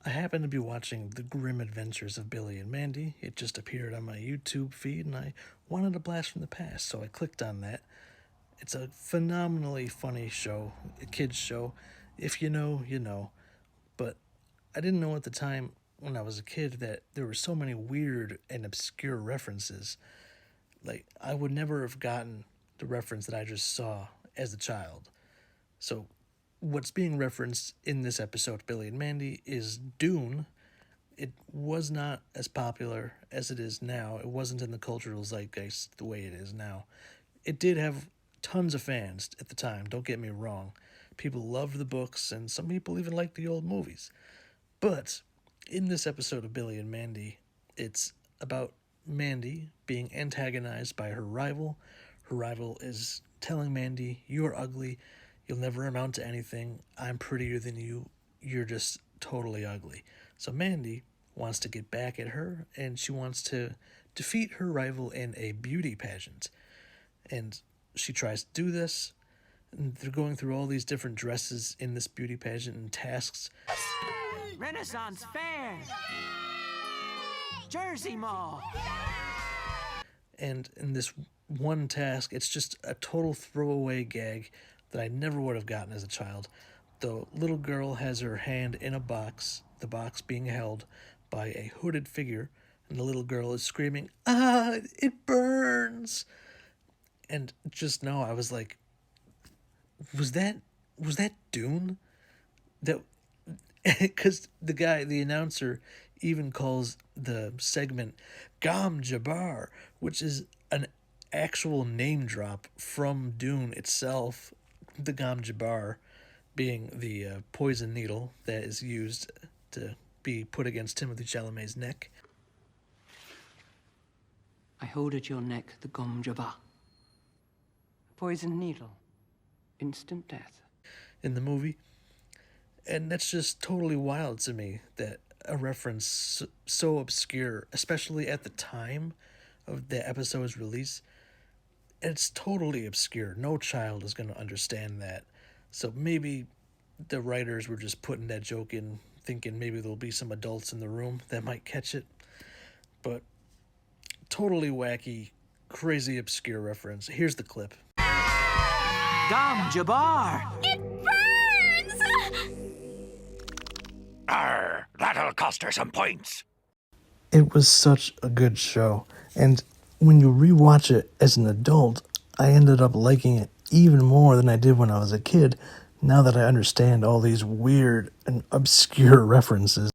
I happened to be watching The Grim Adventures of Billy and Mandy. It just appeared on my YouTube feed, and I wanted a blast from the past, so I clicked on that. It's a phenomenally funny show, a kid's show. If you know, you know. But I didn't know at the time when I was a kid that there were so many weird and obscure references. Like, I would never have gotten the reference that I just saw as a child. So, what's being referenced in this episode, Billy and Mandy, is Dune. It was not as popular as it is now. It wasn't in the cultural zeitgeist the way it is now. It did have tons of fans at the time, don't get me wrong. People loved the books, and some people even liked the old movies. But in this episode of Billy and Mandy, it's about Mandy being antagonized by her rival. Her rival is telling Mandy, "You're ugly. You'll never amount to anything. I'm prettier than you. You're just totally ugly." So Mandy wants to get back at her, and she wants to defeat her rival in a beauty pageant. And she tries to do this. And they're going through all these different dresses in this beauty pageant and tasks. Renaissance Fair! Jersey Mall! And in this one task, it's just a total throwaway gag that I never would have gotten as a child. The little girl has her hand in a box, the box being held by a hooded figure, and the little girl is screaming, "Ah, it burns!" And just now I was like, was that Dune? That, because the announcer even calls the segment Gom Jabbar, which is an actual name drop from Dune itself. The Gom Jabbar being the poison needle that is used to be put against Timothée Chalamet's neck. I hold at your neck the Gom Jabbar. Poison needle. Instant death. In the movie. And that's just totally wild to me that a reference so obscure, especially at the time of the episode's release, it's totally obscure. No child is going to understand that. So maybe the writers were just putting that joke in, thinking maybe there'll be some adults in the room that might catch it. But totally wacky, crazy obscure reference. Here's the clip. Gom Jabbar! It burns! Arr, that'll cost her some points. It was such a good show, and when you rewatch it as an adult, I ended up liking it even more than I did when I was a kid, now that I understand all these weird and obscure references.